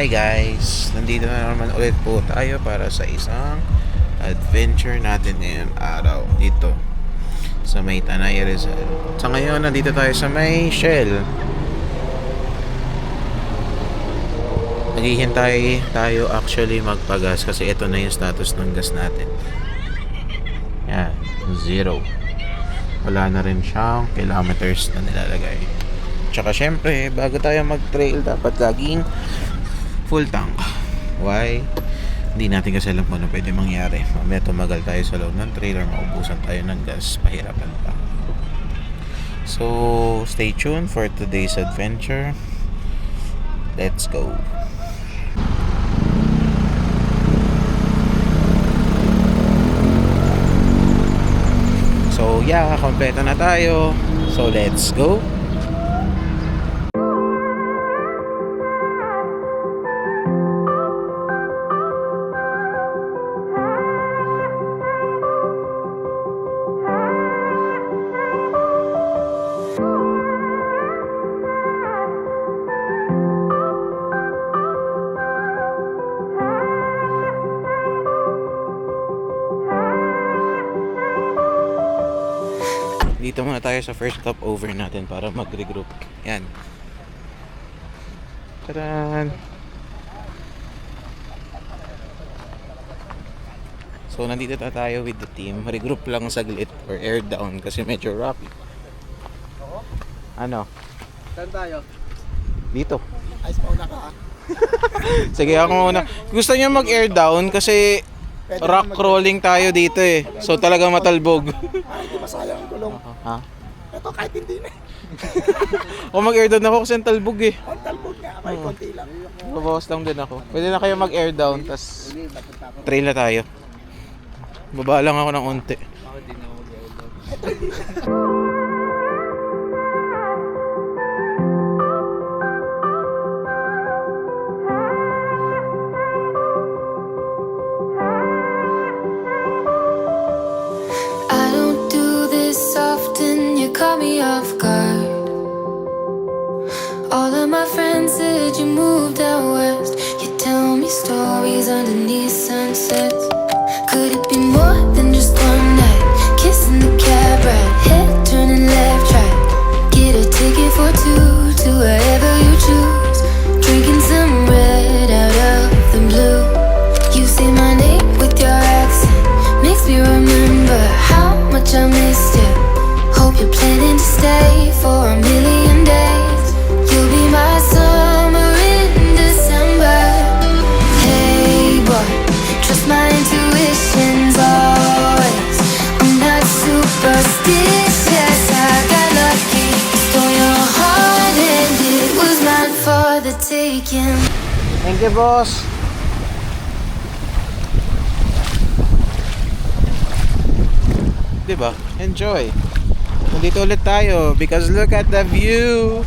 Hi guys! Nandito na naman ulit po tayo para sa isang adventure natin ngayong araw dito sa may Tanay Rizal. Sa ngayon, nandito tayo sa may Shell. Naghihintay tayo actually magpagas kasi ito na yung status ng gas natin. Yan, 0. Wala na rin siyang kilometers na nilalagay. Tsaka syempre, bago tayo mag-trail, dapat laging full tank. Why? Hindi natin kasi alam kung ano pwede mangyari. Mamaya tumagal tayo sa loob ng trailer, maubusan tayo ng gas, pahirapan pa. So, stay tuned for today's adventure. Let's go. So, yeah, kompleto na tayo. So, let's go. Dito muna tayo sa first stopover natin para mag-regroup. Yan. Tadan! So, nandito na tayo with the team. Regroup lang saglit or air down kasi medyo rocky. Ano? Saan tayo? Dito. Ayos, mauna ka ha? Sige, ako muna. Gusto niya mag-air down kasi Pwede rock crawling tayo dito eh. So, talaga matalbog. Ay, hindi masayang ang gulong. Ha? Ito kahit hindi na. O mag-air down ako kasi ang talbog eh. Ang talbog nga, may konti lang. Babawas lang din ako. Pwede na kayo mag-air down, tas trail na tayo. Baba lang ako ng unti. I don't do this often, you caught me off guard. All of my friends said you moved out west. You tell me stories underneath sunsets. Could it be more than just one night? Kissing the cab ride, head turning left, right. Get a ticket for two to wherever you choose. Drinking some red out of the blue. You say my name with your accent, makes me remember how much I missed you. Hope you're planning to stay for a million days. You'll be my summer in December. Hey boy, trust my intuitions always. I'm not superstitious, I got lucky. Stole your heart and it was mine for the taking. Thank you, boss. Diba? Enjoy. Nandito ulit tayo because look at the view.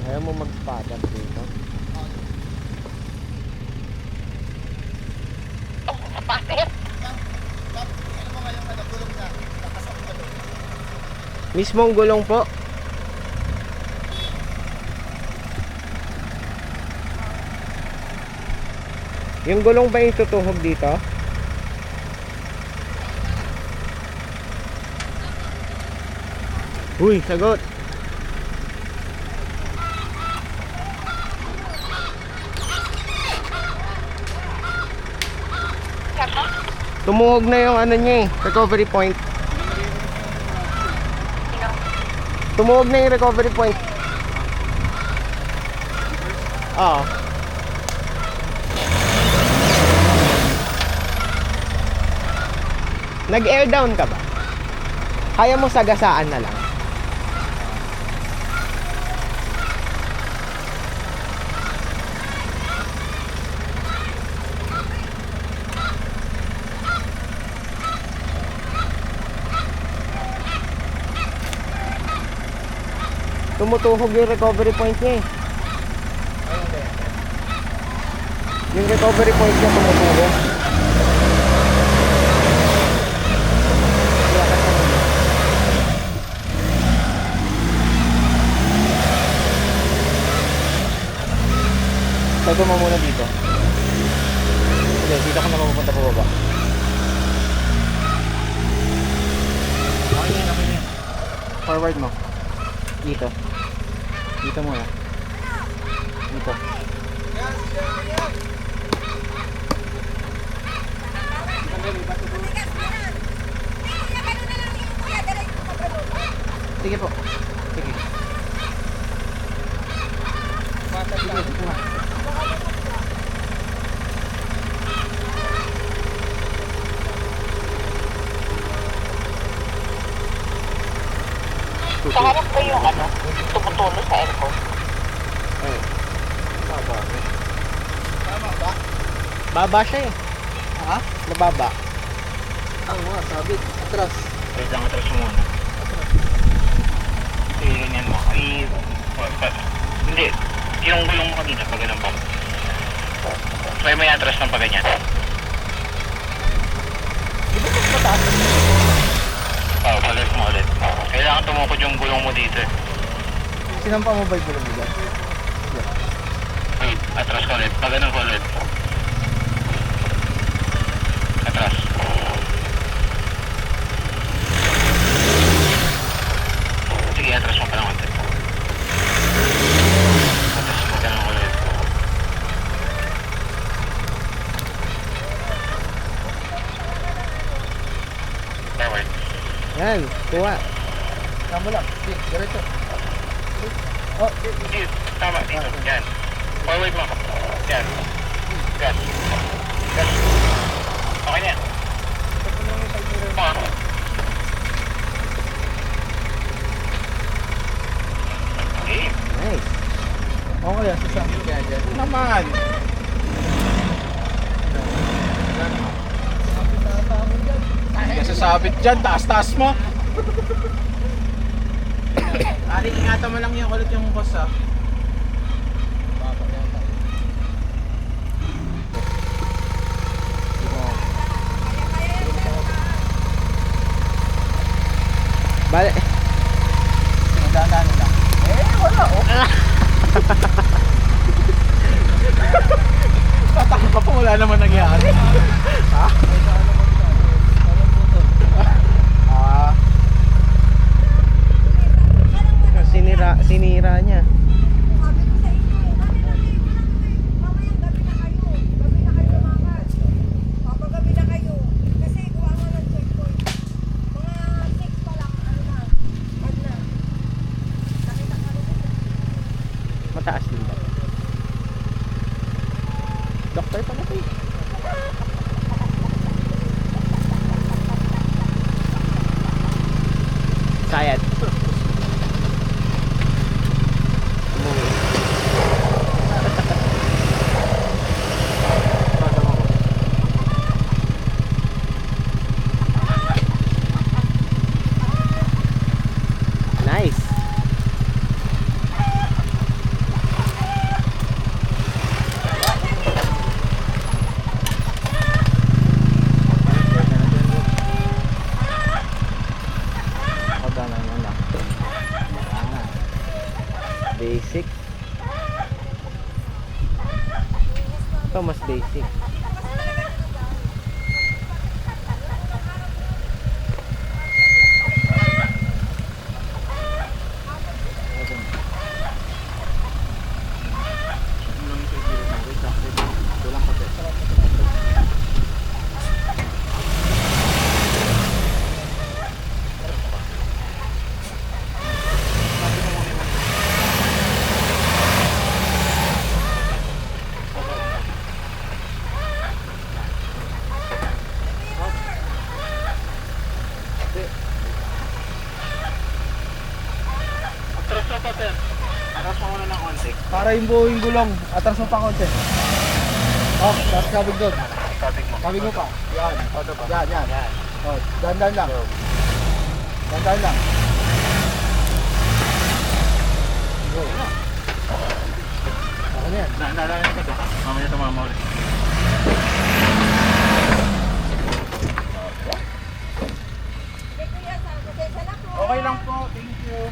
Ayaw mo mag-paddle dito? Mismong gulong po. Yung gulong ba itutuhog dito? Uy, sagot. Tumuhog na yung ano niya eh, recovery point. Tumuhog na yung recovery point. Oo. Nag-air down ka ba? Kaya mo sagasaan na lang. Tumutuhog yung recovery point niya eh. Yung recovery point niya tumutuhog. Tago mo muna dito. Sige, dito ka na mapupunta pa baba. Okay yan, okay yan. Forward mo. Dito. Dito muna. Dito. Sige po. Sige. Sa harap ko yung ano, tumutulo sa aircon. Baba siya eh. Ha? Nababa. Ang mga sabit. Atras. Wait lang, atras mo muna. Sige, ganyan mo. Hindi. Yung gulong mo kanina, pag ganun pa. Try mo yung atras ng pag ganyan. Oo, palit mo ulit. Kailangan tumukod yung gulong mo dito eh. Sinampa mo ba yung gulong nila? Wait, atras ka ulit. Pag ganun ka ulit. Atras. Sige, atras mo pa ng konti. Atras mo ganun ka ulit. Forward. Yan, kuha. Tama lang. Sige, diretso. Hindi, tama dito. Yan. Forward mo. Yan. Gas. Gas. Okay na yan. Okay. Nice. Okay, sasama kaya dyan. Naman. Kasi sabit dyan, taas-taas mo. Ari, ingatan mo lang yung ulit yung boss ah. Bale. Dadaan lang. Wala oh. Tataka ka pa, wala naman nangyari. Ha? Sinira niya. Sabi ko sa inyo, mamayang gabi na kayo. Gabi na kayo lumakas. Papagabi na kayo. Kasi kuha nga ng checkpoint. Mga 6 pa lang, ano na. Hard na. Nakita ka rin. Mataas din ba? Doktor pa na ito eh. Sayad. Nice. Pagdana na lang. Basic. Ito mas basic. Atras mo muna ng konti. Para yung buong gulong. Atras mo pa konti. Oh, tapos kabig doon. Sabig mo. Kabig mo pa. Yan. Todo pa. Yan, yan. Yan. Oh, dandan lang. Dandan lang. Go. Ako na yan. Naalala ko to. Mamaya tumama ulit. Sige kuya, pasensya na po. Okay lang po. Thank you.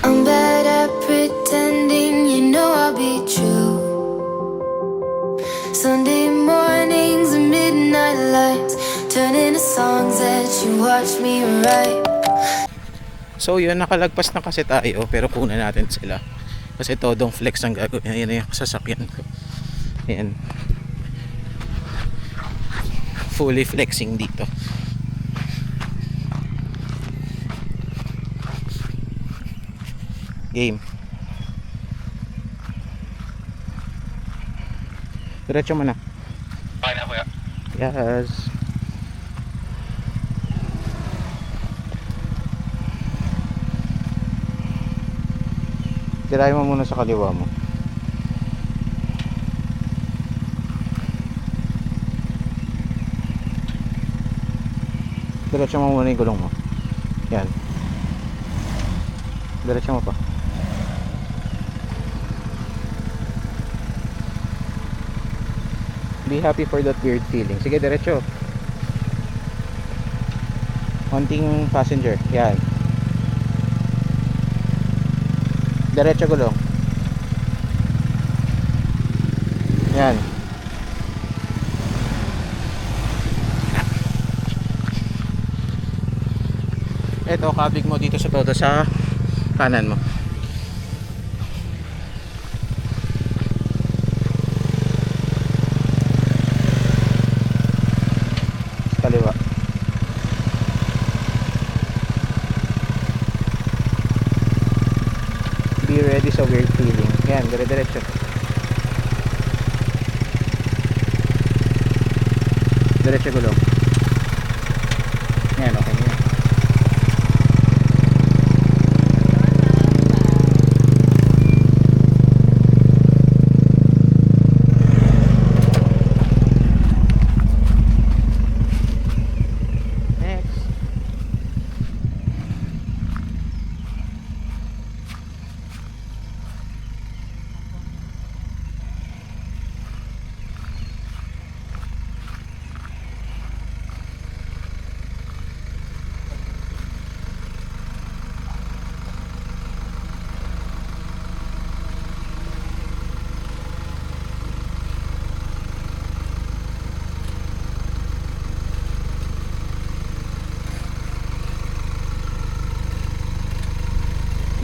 I'm bad at pretending, you know I'll be true. Sunday mornings and midnight lights turn into songs that you watch me write. So yun, nakalagpas na kasi tayo, pero kunan natin sila. Kasi todong flex ang gagawin. Ayan yung sasakyan ko. Ayan. Fully flexing dito. Game. Diretso mo na. Okay na kuya. Yes. Tirahin mo muna sa kaliwa mo. Diretso mo muna yung gulong mo. Yan. Diretso mo pa. Be happy for that weird feeling. Sige, diretso. Konting passenger. Yan. Diretso gulong. Yan. Ito, kabig mo dito sa todo sa kanan mo. Sa kaliwa. Be ready sa weird feeling. Yan, dire-diretso. Diretso gulong. Yan, okay na yan. Next.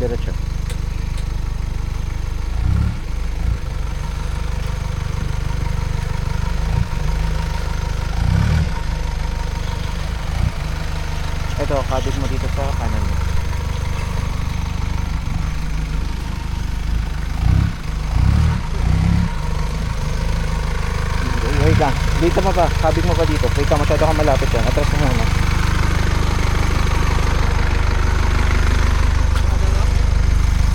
Diretso. Ito, kabig mo dito sa kanan mo. Wait lang. Dito mo pa. Kabig mo pa dito. Wait lang, masyado ka malapit yan. Atras mo muna.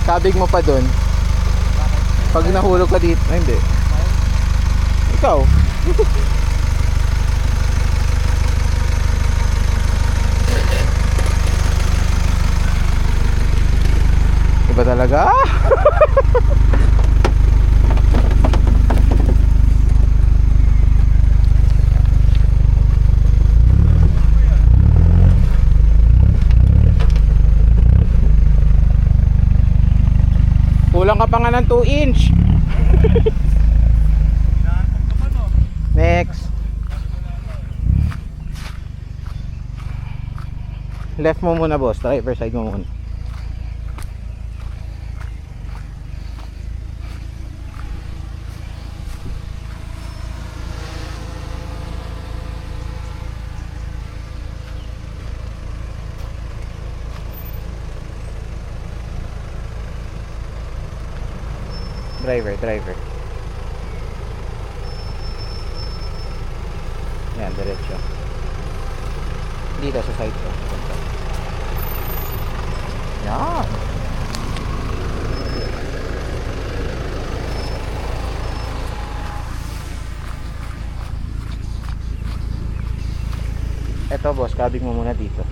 Kabig mo pa dun. Pag nahulog ka dito. Ay, hindi. Ikaw. Iba talaga. Kulang ka pa nga ng 2 inch. Next. Left mo muna boss, driver side mo muna. Driver. Yan, diretso. Dito sa side ko. Yan. Eto boss, kabig mo muna dito.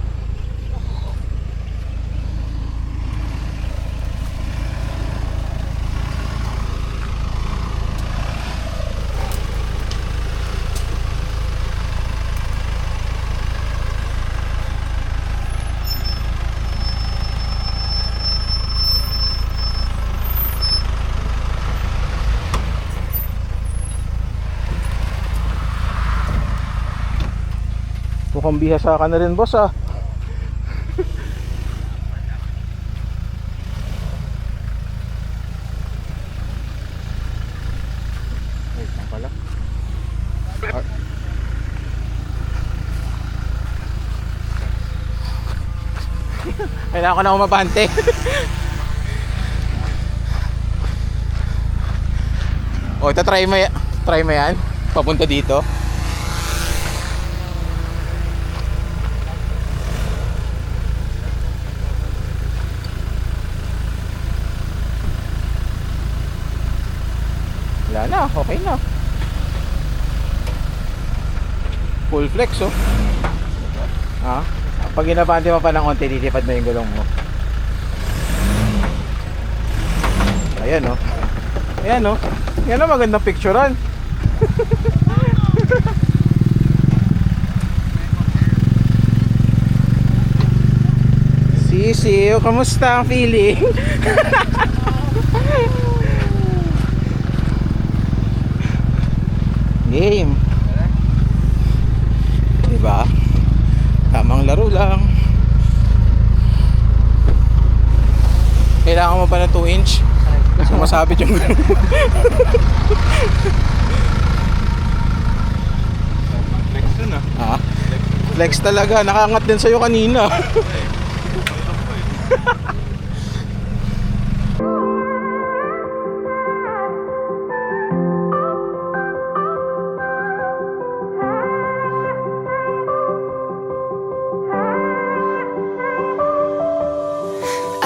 Mukhang bihasa ka na rin boss ah. Wait lang pala. Kailangan ko na umabante. O, ito try mo yan. Papunta dito. Wala na, okay na. Full flex oh. Ha? Pag ginabante mo pa ng konti, titipad mo yung gulong mo. Ayan oh. Ayan oh. Yan ang magandang picturean. Sisiw, kamusta ang feeling? Game. Diba? Tamang laro lang. Kailangan mo pa ng 2 inch. Sumasabit yung gulong. Flex dun ah. Ha? Flex talaga. Nakangat din sa'yo kanina.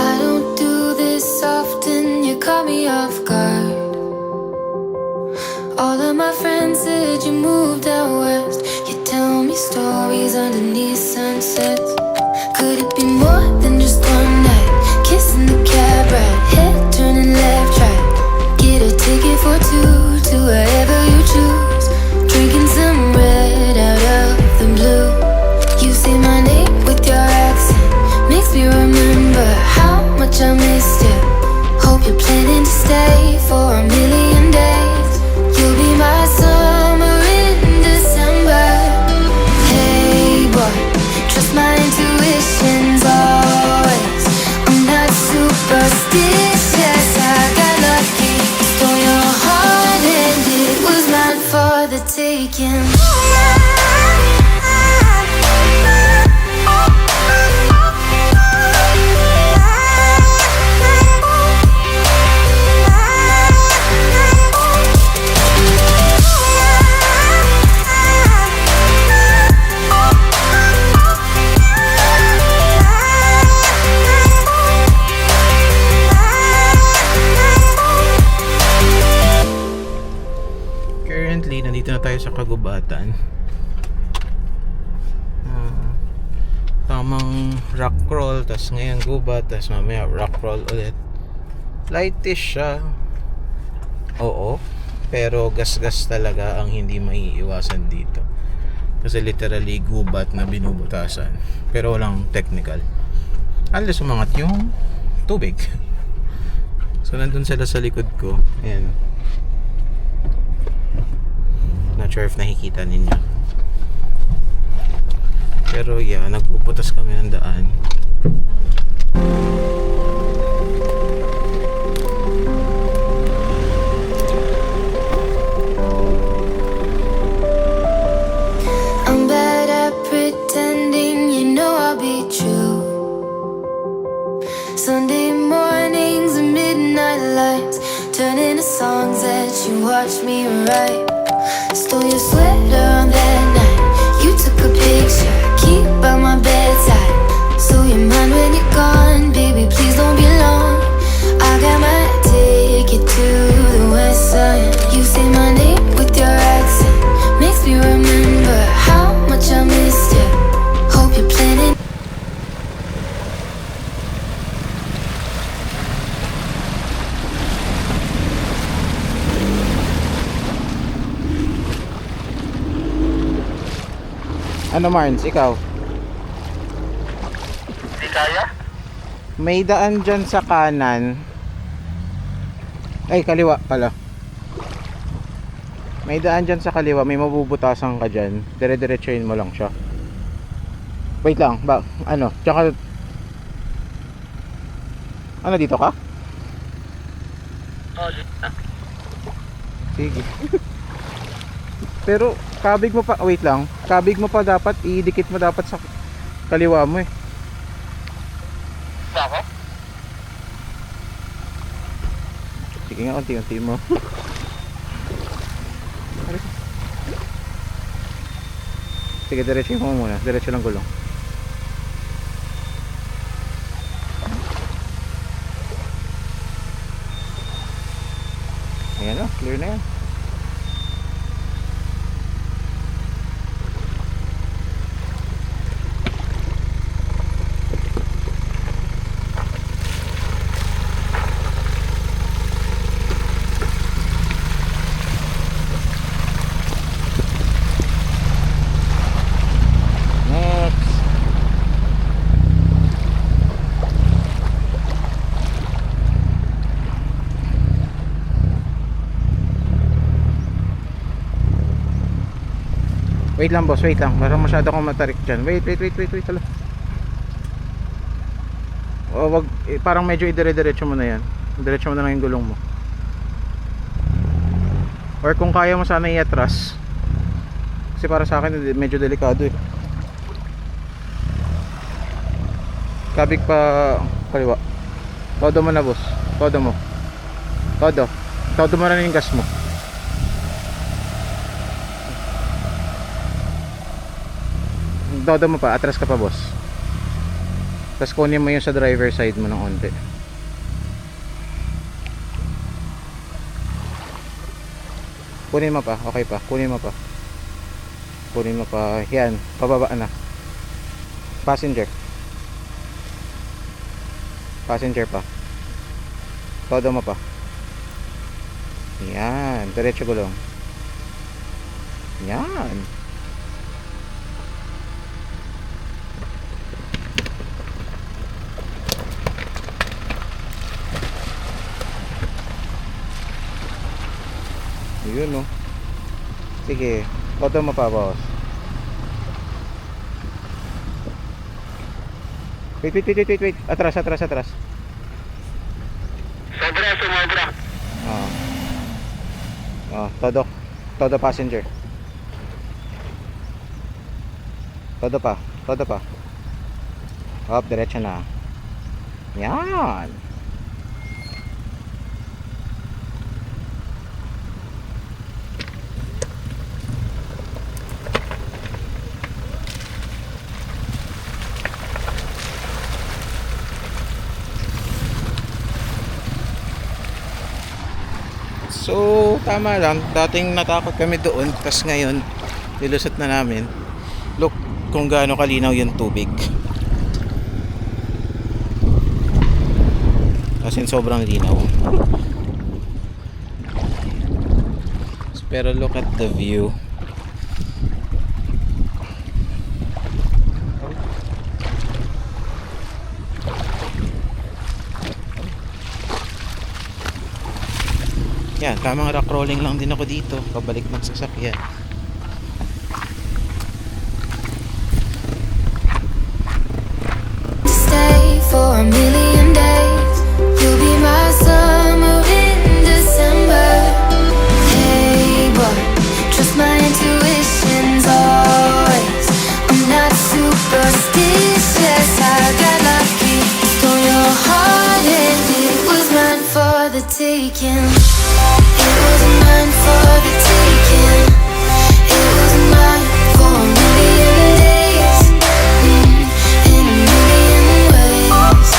I don't do this often, you caught me off guard. All of my friends said you moved out west. You tell me stories underneath sunsets. Could it be more than just one night? Kissing the cab ride, head turning left, right. Get a ticket for 2 to wherever you choose. Drinking some red out of the blue. You say my name with your accent, makes me remember how much I missed you. Hope you're planning to stay for a million days. You'll be my summer in December. Hey boy, trust my intuitions always. I'm not superstitious, I got lucky. Stole your heart and it was mine for the taking. Currently, nandito na tayo sa Kagubatan. Tamang rock crawl, tas ngayon gubat, tas mamaya rock crawl ulit. Lightish siya. Oo. Pero gas-gas talaga ang hindi maiiwasan dito. Kasi literally gubat na binubutasan. Pero walang technical. Unless umangat yung tubig. So nandun sila sa likod ko. Ayan. Not sure if nakikita ninyo. Pero yeah, nagpuputas kami ng daan. I'm bad at pretending, you know I'll be true. Sunday mornings and midnight lights turn into songs that you watch me write. Stole your sweater on that night. You took a picture, keep by my Ano Marns, ikaw? Hindi kaya? May daan dyan sa kanan. Ay, kaliwa pala. May daan dyan sa kaliwa. May mabubutasan ka dyan. Dire-diretsuhin mo lang siya. Wait lang. Ano? Tsaka... Ano, dito ka? Oo, dito na. Sige. Pero, kabig mo pa... Wait lang. Kabig mo pa dapat. Idikit mo dapat sa kaliwa mo eh. Ba ako? Sige nga, unti-unti mo. Sige, diretso mo muna. Diretso lang gulong. Ayan o, clear na yan. Next. Wait lang boss, wait lang. Parang masyado akong matarik dyan. Wait. Hala. O, parang medyo idire-diretso mo na yan. Diretso mo na lang yung gulong mo. Or kung kaya mo sana i-atras. Kasi para sa akin medyo delikado eh. Kabig pa kaliwa. Todo mo na boss. Todo mo. Todo mo na yung gas mo. Todo mo pa, atras ka pa boss. Tapos kunin mo yung sa driver side mo ng onte. Kunin mo pa, okay pa. Kunin mo pa. Yan, pababa na. Passenger pa. Todo mo pa. Yan, diretso gulong. Yan. Yun no. Sige, todo mo pa boss. Wait. Atras. Sumobra. Todo passenger. Todo pa. Hop, diretso na. Yan. So, tama lang. Dating natakot kami doon. Tapos ngayon, nilusot na namin. Look kung gaano kalinaw yung tubig. As in, sobrang linaw. Pero look at the view. Yan, tamang rock rolling lang din ako dito. Pabalik ng sasakyan. Stay for a million days. You'll be my summer in December. Hey boy, trust my intuitions always. I'm not superstitious. I got lucky, stole your heart and it was mine for the taking. It was mine for the taking. It was mine for a million days. In a million ways.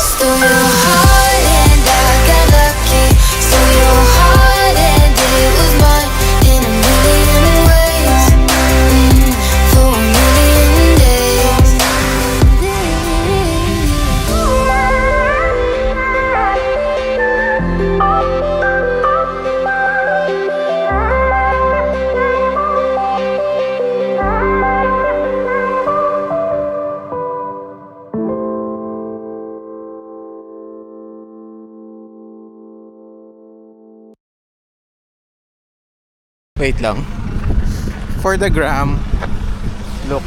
Stole your heart and I got lucky. Stole your heart and it was mine in a million ways. For a million days. Wait lang. For the gram. Look.